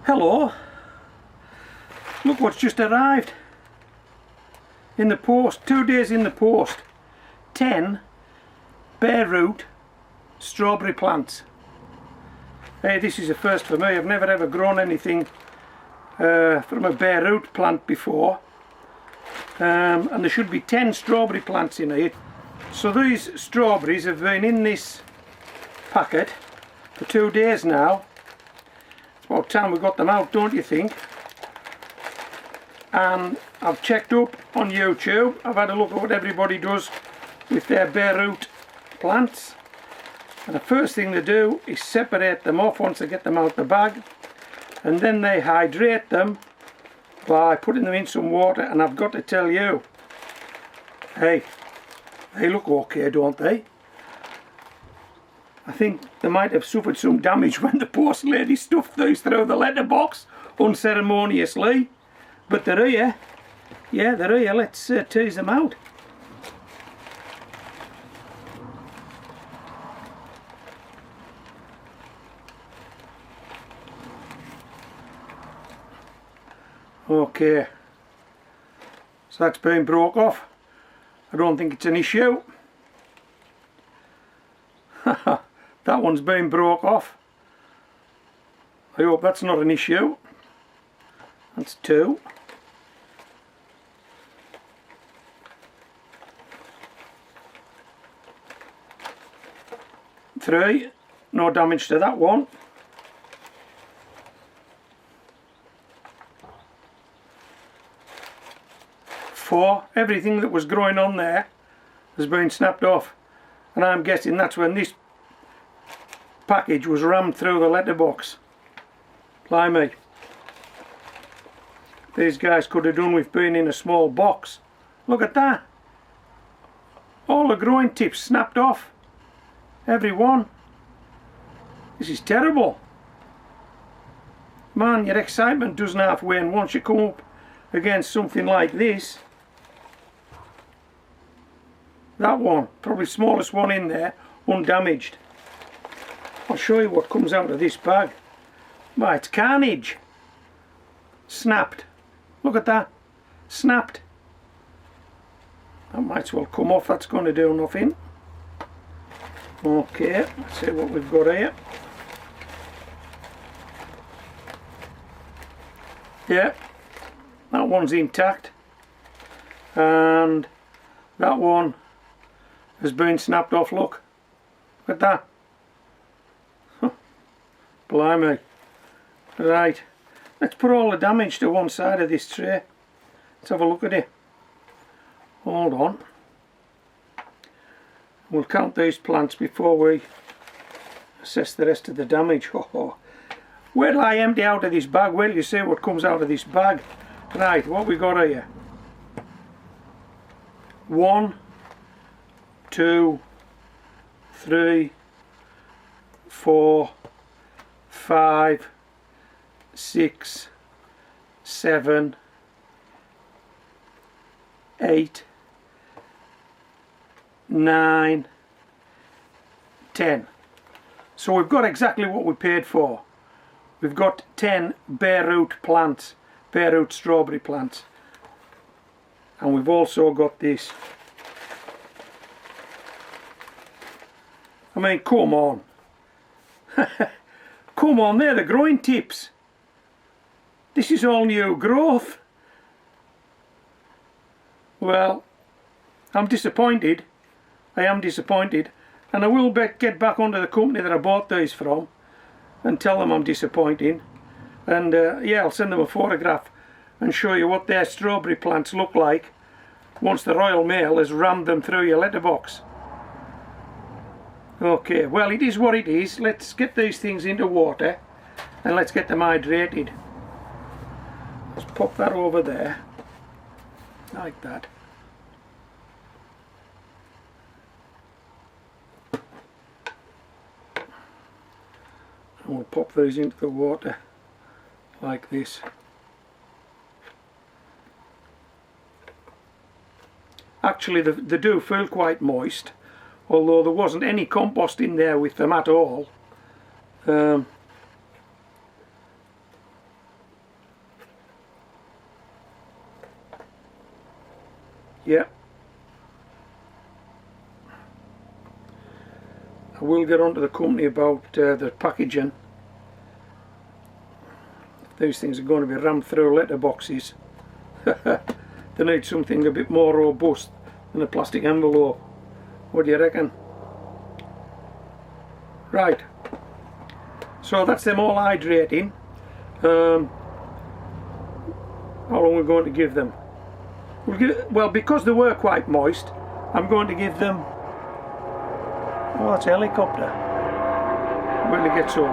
Hello, look what's just arrived in the post, 2 days in the post. 10 bare root strawberry plants. Hey, this is a first for me. I've never ever grown anything from a bare root plant before, and there should be 10 strawberry plants in here. So these strawberries have been in this packet for 2 days now. It's about time we got them out, don't you think? And I've checked up on YouTube. I've had a look at what everybody does with their bare root plants, and the first thing they do is separate them off once they get them out the bag, and then they hydrate them by putting them in some water. And I've got to tell you, hey, they look okay, don't they? I think they might have suffered some damage when the post lady stuffed these through the letterbox unceremoniously, but they're here. Yeah, they're here. Let's tease them out. Okay, so that's been broke off. I don't think it's an issue. That one's been broke off. I hope that's not an issue. That's 2. 3, no damage to that one. 4, everything that was growing on there has been snapped off, and I'm guessing that's when this package was rammed through the letterbox. Blimey, these guys could have done with being in a small box. Look at that, all the growing tips snapped off, every one. This is terrible. Man, your excitement doesn't half wane once you come up against something like this. That one, probably the smallest one in there, undamaged. I'll show you what comes out of this bag. Why, it's carnage. Snapped. Look at that. Snapped. That might as well come off. That's going to do nothing. Okay, let's see what we've got here. Yeah, that one's intact. And that one has been snapped off. Look at that. Blimey. Right, let's put all the damage to one side of this tray. Let's have a look at it. Hold on, we'll count these plants before we assess the rest of the damage. Wait till I empty out of this bag. Well, you see what comes out of this bag. Right, what we got here? 1, 2, 3, 4, 5, 6, 7, 8, 9, 10. So we've got exactly what we paid for. We've got 10 bare root plants, bare root strawberry plants, and we've also got this. I mean, come on. Come on, they're the growing tips. This is all new growth. Well, I'm disappointed. I am disappointed, and I will get back onto the company that I bought these from and tell them I'm disappointed. And yeah, I'll send them a photograph and show you what their strawberry plants look like once the Royal Mail has rammed them through your letterbox. Okay, well, it is what it is. Let's get these things into water and let's get them hydrated. Let's pop that over there like that. And we'll pop these into the water like this. Actually, they do feel quite moist, although there wasn't any compost in there with them at all. Yeah. I will get onto the company about the packaging. These things are going to be rammed through letterboxes. They need something a bit more robust than a plastic envelope. What do you reckon? Right. So that's them all hydrating. How long are we going to give them? Well, because they were quite moist, I'm going to give them... Oh, that's a helicopter. When it gets over.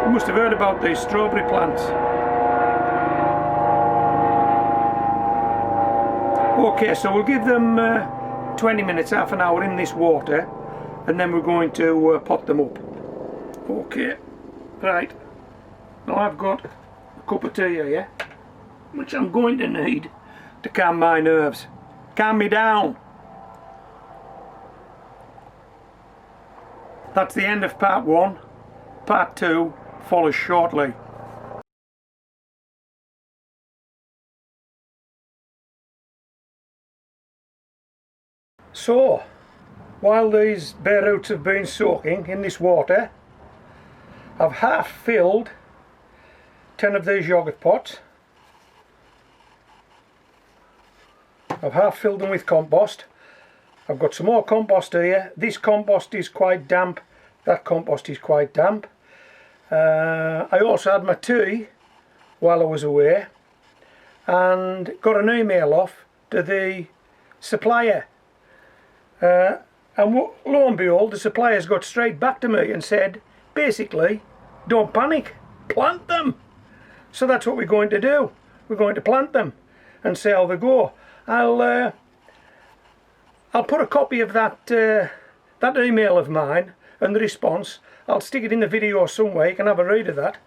You must have heard about these strawberry plants. Okay, so we'll give them 20 minutes, half an hour in this water, and then we're going to pot them up. Okay, right. Now I've got a cup of tea here, yeah? Which I'm going to need to calm my nerves. Calm me down. That's the end of part 1. Part 2 follows shortly. So, while these bare roots have been soaking in this water, I've half filled 10 of these yogurt pots. I've half filled them with compost. I've got some more compost here. This compost is quite damp. That compost is quite damp. I also had my tea while I was away and got an email off to the supplier. And lo and behold, the supplier's got straight back to me and said, basically, don't panic, plant them. So that's what we're going to do. We're going to plant them and see how they go. I'll put a copy of that email of mine and the response. I'll stick it in the video somewhere. You can have a read of that.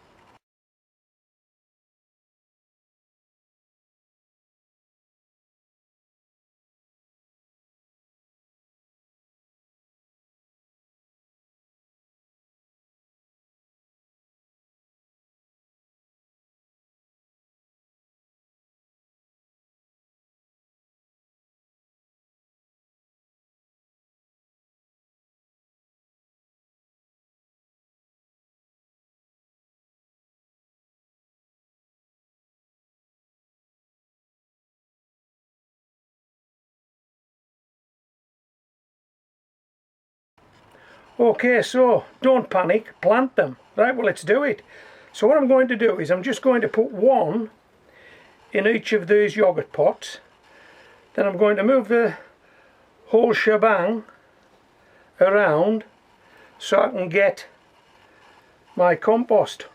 Okay, so don't panic, plant them. Right, well, let's do it. So what I'm going to do is I'm just going to put one in each of these yogurt pots. Then I'm going to move the whole shebang around so I can get my compost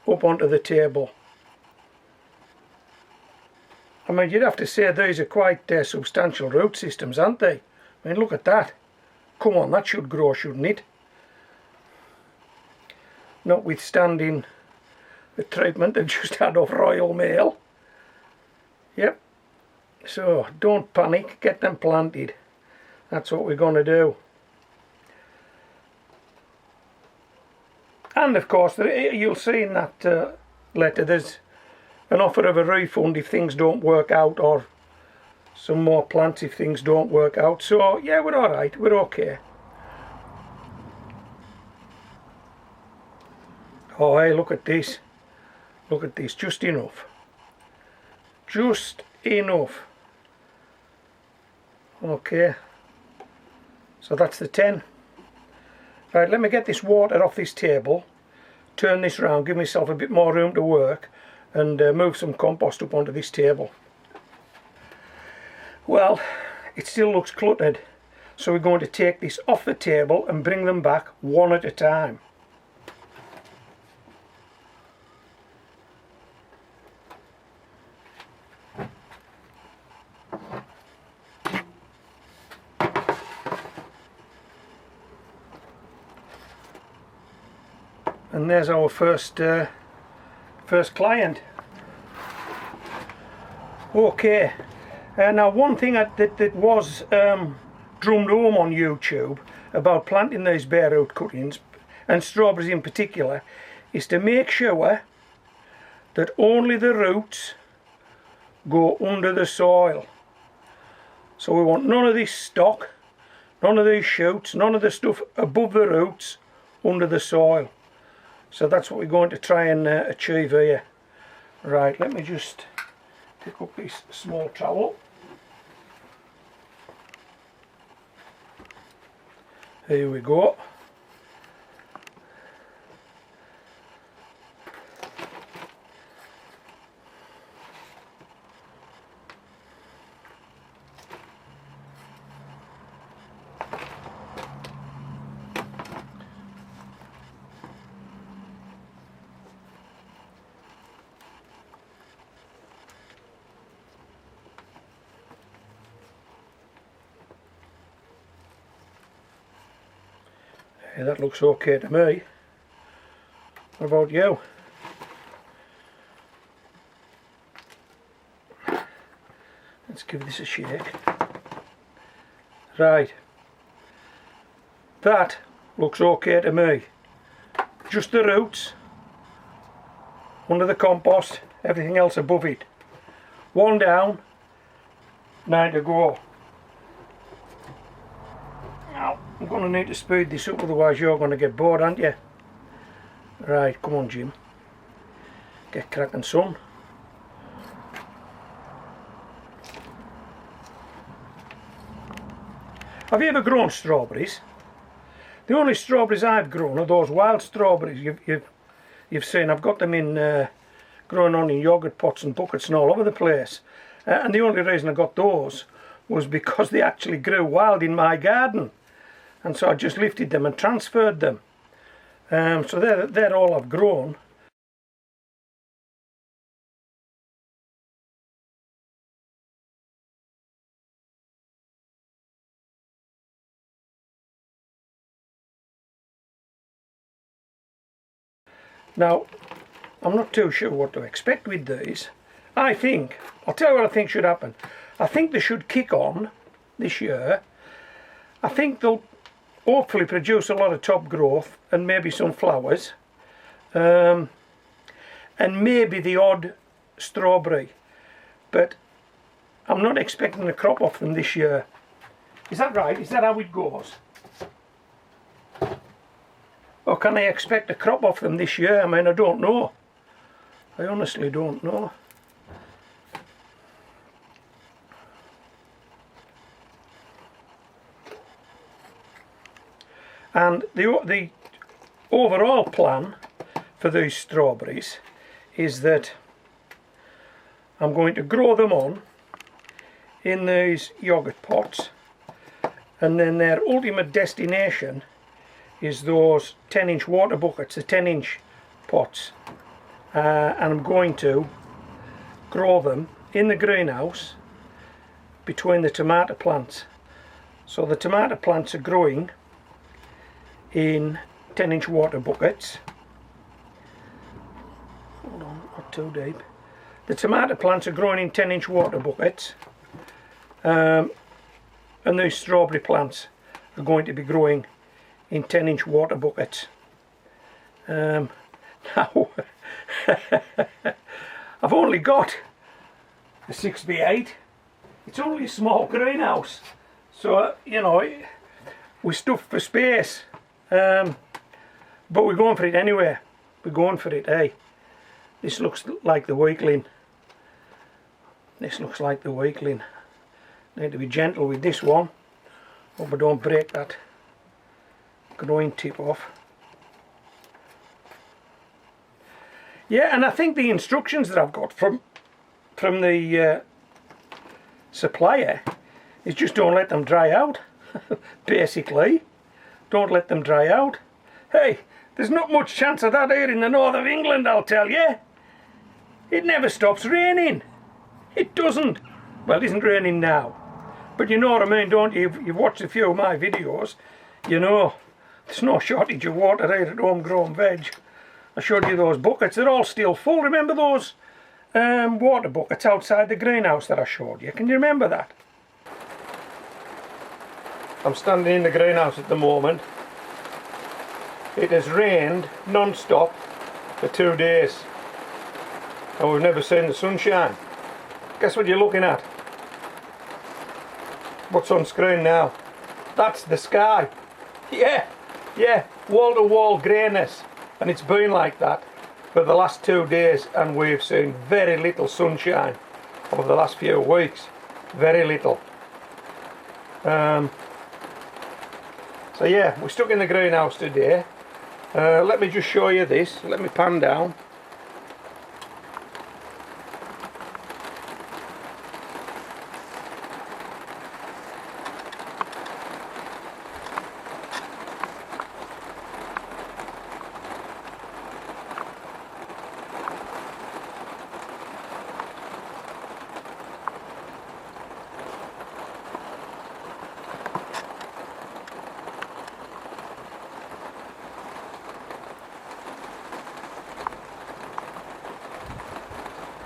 up onto the table. I mean, you'd have to say these are quite substantial root systems, aren't they? I mean, look at that. Come on, that should grow, shouldn't it? Notwithstanding the treatment they've just had off Royal Mail. Yep. So, don't panic, get them planted. That's what we're going to do. And of course, you'll see in that letter there's an offer of a refund if things don't work out, or some more plants if things don't work out. So yeah, we're alright, we're okay. Oh hey, look at this. Look at this, just enough. Just enough. Okay. So that's the 10. Right, let me get this water off this table, turn this round, give myself a bit more room to work, and move some compost up onto this table. Well, it still looks cluttered, so we're going to take this off the table and bring them back one at a time. And there's our first client. Okay. Now one thing that was drummed home on YouTube about planting these bare root cuttings, and strawberries in particular, is to make sure that only the roots go under the soil. So we want none of this stock, none of these shoots, none of the stuff above the roots, under the soil. So that's what we're going to try and achieve here. Right, let me just pick up this small trowel. Here we go. Yeah, that looks okay to me. What about you? Let's give this a shake. Right. That looks okay to me. Just the roots, under the compost, everything else above it. One down, 9 to go. Now, I'm going to need to speed this up, otherwise you're going to get bored, aren't you? Right, come on Jim. Get cracking, son. Have you ever grown strawberries? The only strawberries I've grown are those wild strawberries you've seen. I've got them in growing on in yogurt pots and buckets and all over the place. And the only reason I got those was because they actually grew wild in my garden. And so I just lifted them and transferred them. So they're all I've grown. Now, I'm not too sure what to expect with these. I'll tell you what I think should happen. I think they should kick on this year. I think they'll hopefully produce a lot of top growth and maybe some flowers. And maybe the odd strawberry. But I'm not expecting a crop off them this year. Is that right? Is that how it goes? Or can I expect a crop off them this year? I mean, I don't know. I honestly don't know. And the overall plan for these strawberries is that I'm going to grow them on in these yogurt pots, and then their ultimate destination is those 10-inch water buckets, the 10-inch pots, and I'm going to grow them in the greenhouse between the tomato plants. So the tomato plants are growing in 10-inch water buckets. Hold on, not too deep. The tomato plants are growing in 10-inch water buckets, and these strawberry plants are going to be growing in 10-inch water buckets. Now I've only got a 6x8. It's only a small greenhouse, so you know we're stuffed for space, but we're going for it anyway. We're going for it. Hey, this looks like the weakling. This looks like the weakling. Need to be gentle with this one. Hope I don't break that growing tip off. Yeah, and I think the instructions that I've got from the supplier is just don't let them dry out. Basically, don't let them dry out. Hey, there's not much chance of that here in the north of England, I'll tell you. It never stops raining. It doesn't. Well, it isn't raining now, but you know what I mean, don't you? You've watched a few of my videos, you know there's no shortage of water here at Homegrown Veg. I showed you those buckets, they're all still full. Remember those water buckets outside the greenhouse that I showed you? Can you remember that? I'm standing in the greenhouse at the moment. It has rained non-stop for 2 days, and we've never seen the sunshine. Guess what you're looking at? What's on screen now? That's the sky. Yeah, wall to wall greyness, and it's been like that for the last 2 days, and we've seen very little sunshine over the last few weeks. Very little. So yeah, we're stuck in the greenhouse today. Let me just show you this. Let me pan down.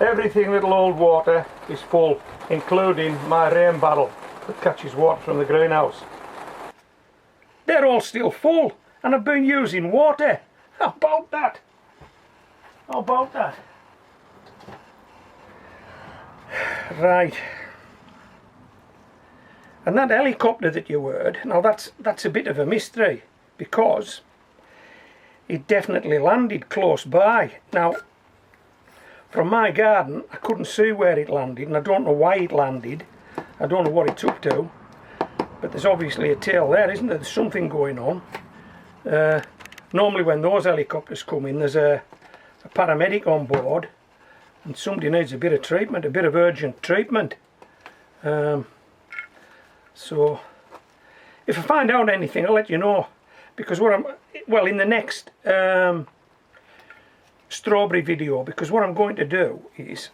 Everything little old water is full, including my rain barrel that catches water from the greenhouse. They're all still full, and I've been using water. How about that? How about that? Right. And that helicopter that you heard, now that's a bit of a mystery, because it definitely landed close by. Now, from my garden, I couldn't see where it landed, and I don't know why it landed. I don't know what it's up to, but there's obviously a tail there, isn't there? There's something going on. Normally when those helicopters come in, there's a paramedic on board, and somebody needs a bit of treatment, a bit of urgent treatment. So, if I find out anything, I'll let you know, because in the next strawberry video, because what I'm going to do is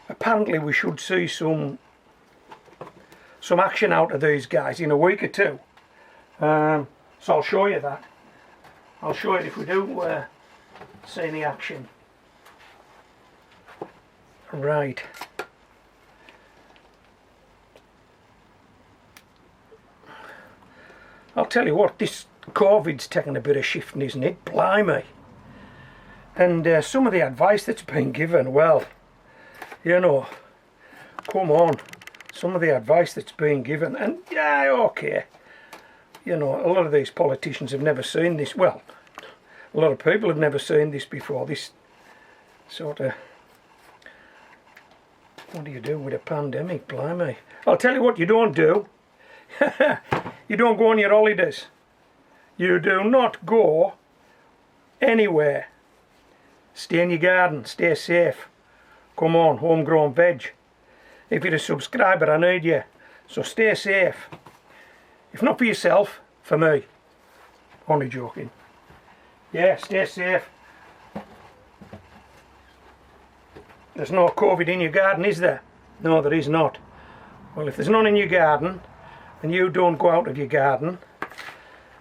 apparently we should see some action out of these guys in a week or two, so I'll show you that. I'll show you if we do see any action. Right. I'll tell you what, this COVID's taken a bit of shifting, isn't it? Blimey. And some of the advice that's been given, well, you know, come on. Some of the advice that's been given, and yeah, okay. You know, a lot of these politicians have never seen this. Well, a lot of people have never seen this before. This sort of, what do you do with a pandemic? Blimey. I'll tell you what you don't do. You don't go on your holidays. You do not go anywhere. Stay in your garden, stay safe. Come on, homegrown veg. If you're a subscriber, I need you. So stay safe. If not for yourself, for me. Only joking. Yeah, stay safe. There's no COVID in your garden, is there? No, there is not. Well, if there's none in your garden, and you don't go out of your garden,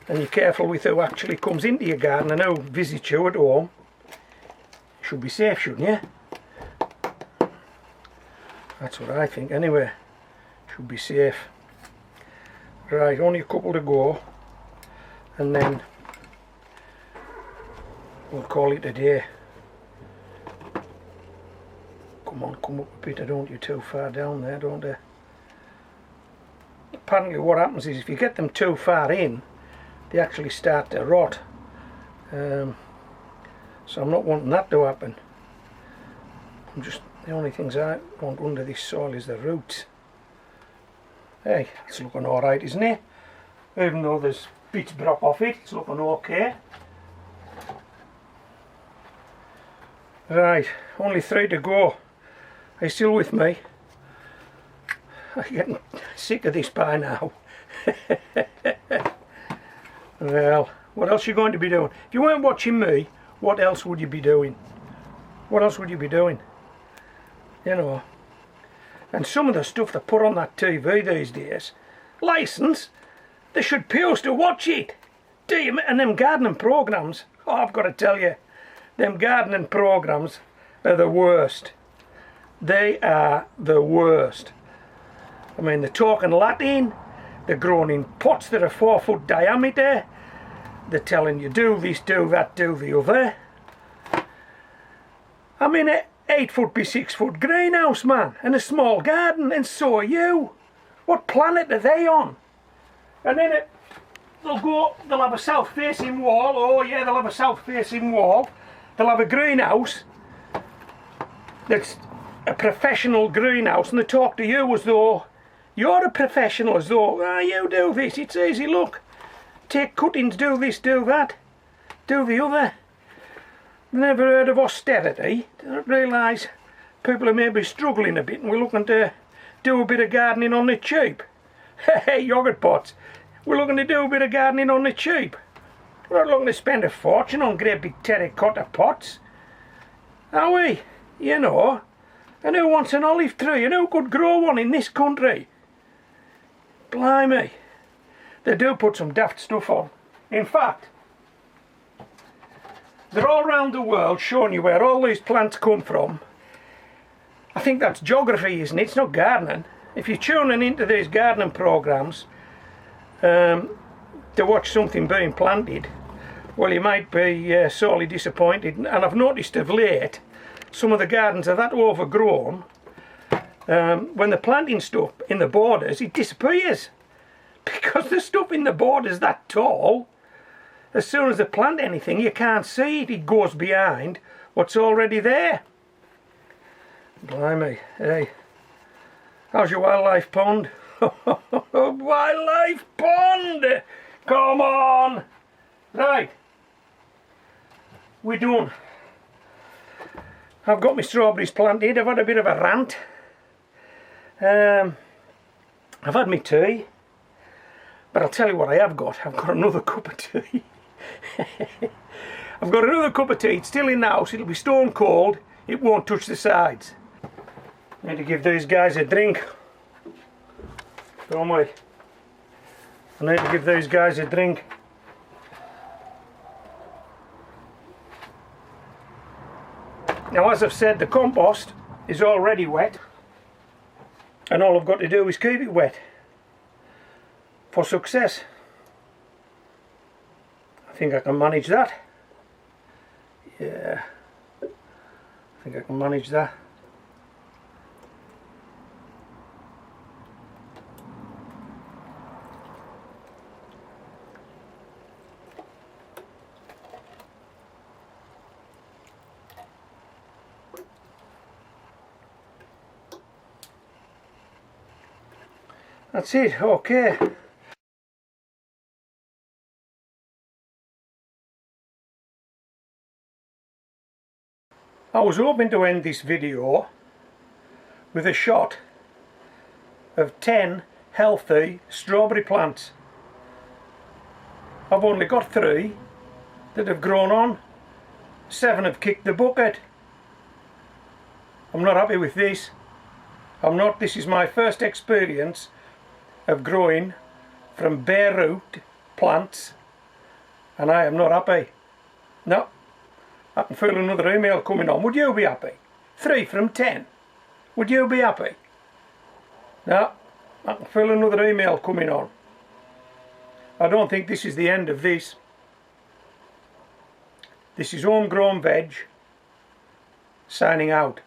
and you're careful with who actually comes into your garden and who visits you at home, you should be safe, shouldn't you? That's what I think anyway. Should be safe. Right, only a couple to go, and then we'll call it a day. Come on, come up a bit. I don't want you too far down there, don't I? Apparently what happens is if you get them too far in, they actually start to rot. So I'm not wanting that to happen. The only things I want under this soil is the roots. Hey, it's looking alright, isn't it? Even though there's bits drop off it, it's looking okay. Right, only 3 to go. Are you still with me? I'm getting sick of this by now. Well, what else are you going to be doing? If you weren't watching me, what else would you be doing? What else would you be doing? You know. And some of the stuff they put on that TV these days, license, they should pay us to watch it. And them gardening programs, oh, I've got to tell you, them gardening programs are the worst. They are the worst. I mean, they're talking Latin, they're growing in pots that are 4 foot diameter, they're telling you do this, do that, do the other. I mean, 8 foot by 6 foot greenhouse, man, and a small garden, and so are you. What planet are they on? And then they'll have a south-facing wall. Oh yeah, they'll have a south-facing wall. They'll have a greenhouse that's a professional greenhouse, and they talk to you as though you're a professional, as though, you do this, it's easy, look. Take cuttings, do this, do that, do the other. They never heard of austerity. They don't realise people are maybe struggling a bit, and we're looking to do a bit of gardening on the cheap. Hey, yoghurt pots. We're looking to do a bit of gardening on the cheap. We're not looking to spend a fortune on great big terracotta pots, are we? You know. And who wants an olive tree? And who could grow one in this country? Blimey. They do put some daft stuff on. In fact, they're all around the world showing you where all these plants come from. I think that's geography, isn't it? It's not gardening. If you're tuning into these gardening programs to watch something being planted, well, you might be sorely disappointed. And I've noticed of late some of the gardens are that overgrown. When they're planting stuff in the borders, it disappears because the stuff in the borders that tall. As soon as they plant anything, you can't see it. It goes behind what's already there. Blimey, hey. How's your wildlife pond? Wildlife pond! Come on! Right. We're done. I've got my strawberries planted. I've had a bit of a rant. I've had my tea. But I'll tell you what I have got. I've got another cup of tea. I've got another cup of tea. It's still in the house. It'll be stone cold. It won't touch the sides. I need to give these guys a drink. Don't we? I need to give these guys a drink. Now, as I've said, the compost is already wet. And all I've got to do is keep it wet for success. I think I can manage that. Yeah, I think I can manage that. That's it, okay. I was hoping to end this video with a shot of 10 healthy strawberry plants. I've only got 3 that have grown on. 7 have kicked the bucket. I'm not happy with this. This is my first experience of growing from bare root plants, and I am not happy. No. I can feel another email coming on. Would you be happy? 3 from 10. Would you be happy? No. I can feel another email coming on. I don't think this is the end of this. This is Homegrown Veg signing out.